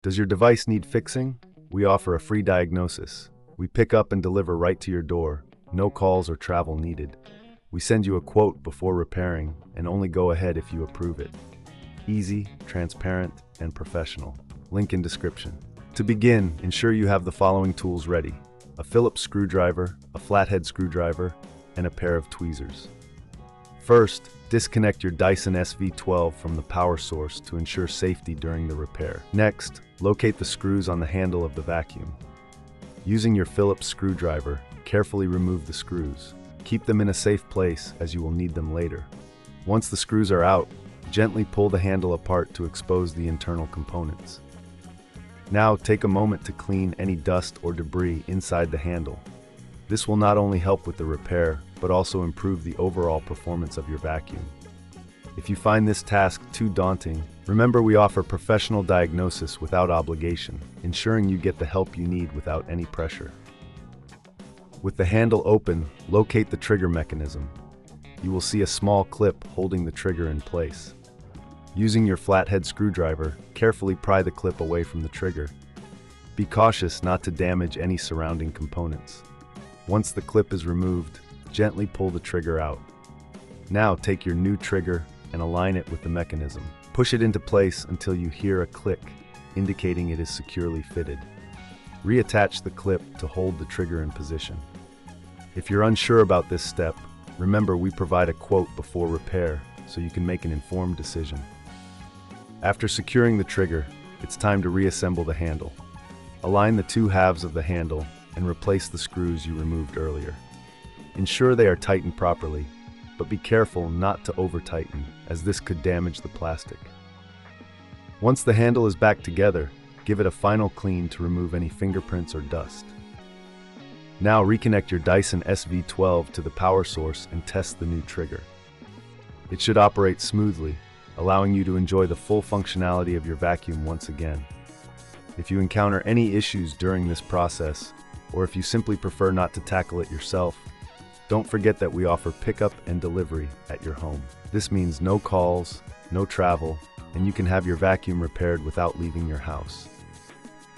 Does your device need fixing? We offer a free diagnosis. We pick up and deliver right to your door, no calls or travel needed. We send you a quote before repairing and only go ahead if you approve it. Easy, transparent, and professional. Link in description. To begin, ensure you have the following tools ready: a Phillips screwdriver, a flathead screwdriver, and a pair of tweezers. First, disconnect your Dyson SV12 from the power source to ensure safety during the repair. Next, locate the screws on the handle of the vacuum. Using your Phillips screwdriver, carefully remove the screws. Keep them in a safe place as you will need them later. Once the screws are out, gently pull the handle apart to expose the internal components. Now take a moment to clean any dust or debris inside the handle. This will not only help with the repair, but also improve the overall performance of your vacuum. If you find this task too daunting, remember we offer professional diagnosis without obligation, ensuring you get the help you need without any pressure. With the handle open, locate the trigger mechanism. You will see a small clip holding the trigger in place. Using your flathead screwdriver, carefully pry the clip away from the trigger. Be cautious not to damage any surrounding components. Once the clip is removed, gently pull the trigger out. Now take your new trigger and align it with the mechanism. Push it into place until you hear a click, indicating it is securely fitted. Reattach the clip to hold the trigger in position. If you're unsure about this step, remember we provide a quote before repair so you can make an informed decision. After securing the trigger, it's time to reassemble the handle. Align the two halves of the handle and replace the screws you removed earlier. Ensure they are tightened properly, but be careful not to over-tighten, as this could damage the plastic. Once the handle is back together, give it a final clean to remove any fingerprints or dust. Now reconnect your Dyson SV12 to the power source and test the new trigger. It should operate smoothly, allowing you to enjoy the full functionality of your vacuum once again. If you encounter any issues during this process, or if you simply prefer not to tackle it yourself, don't forget that we offer pickup and delivery at your home. This means no calls, no travel, and you can have your vacuum repaired without leaving your house.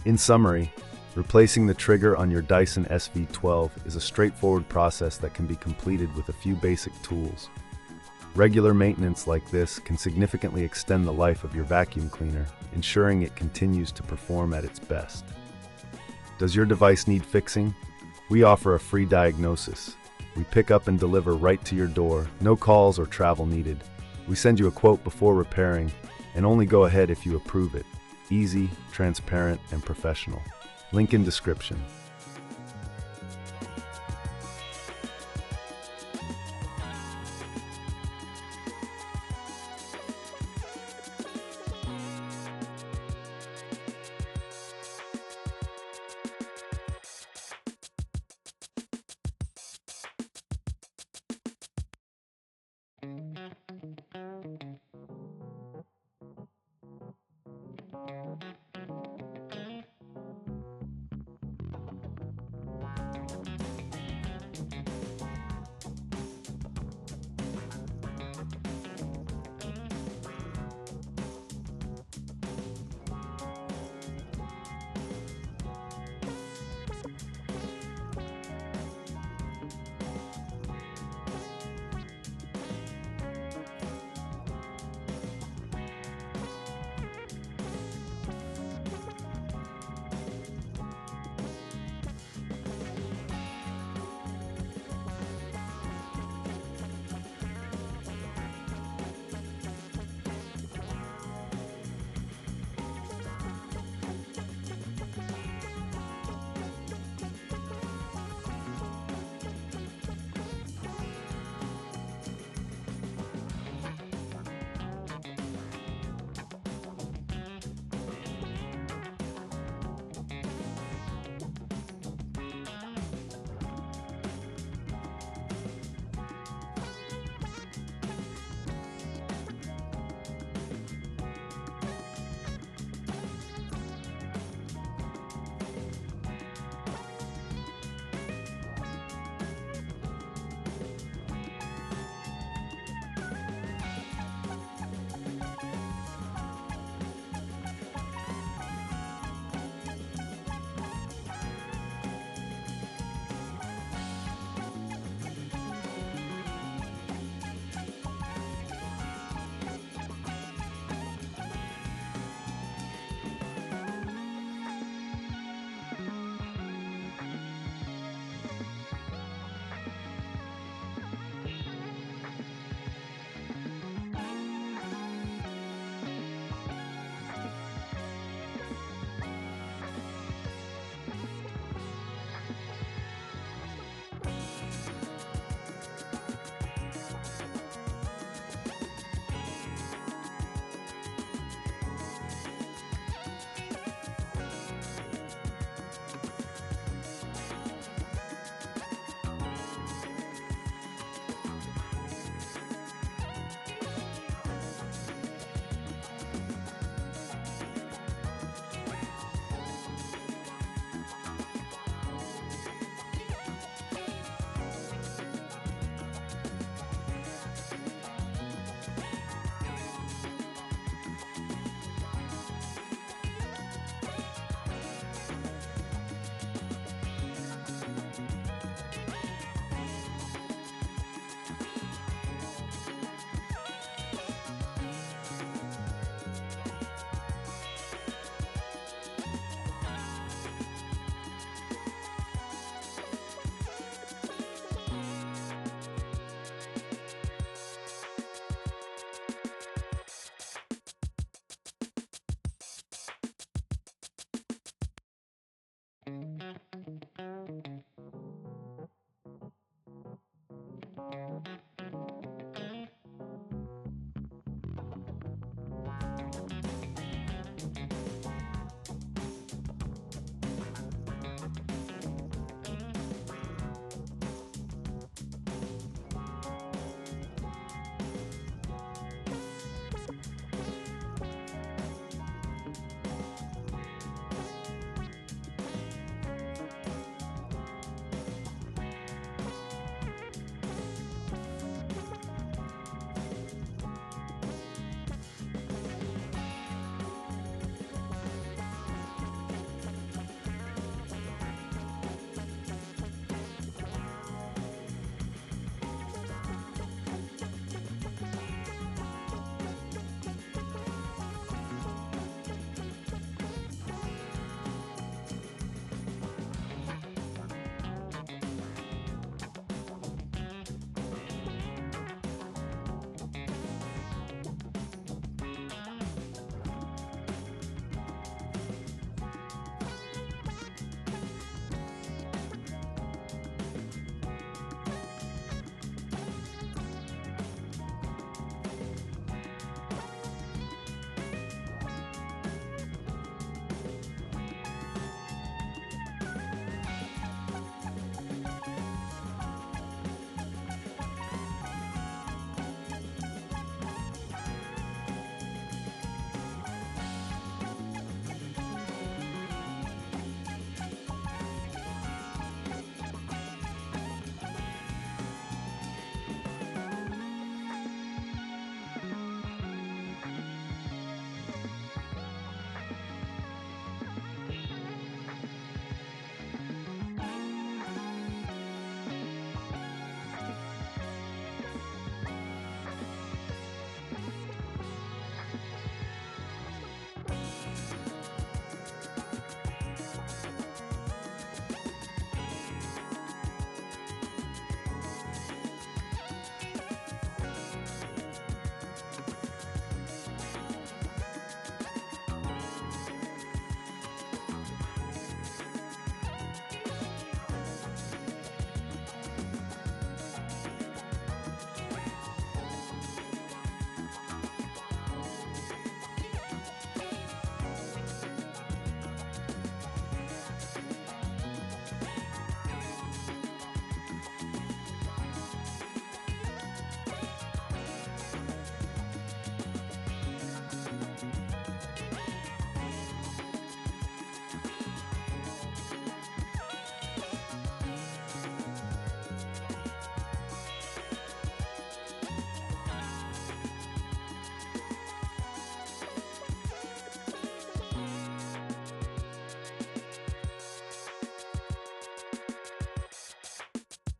In summary, replacing the trigger on your Dyson SV12 is a straightforward process that can be completed with a few basic tools. Regular maintenance like this can significantly extend the life of your vacuum cleaner, ensuring it continues to perform at its best. Does your device need fixing? We offer a free diagnosis. We pick up and deliver right to your door, no calls or travel needed. We send you a quote before repairing, and only go ahead if you approve it. Easy, transparent, and professional. Link in description.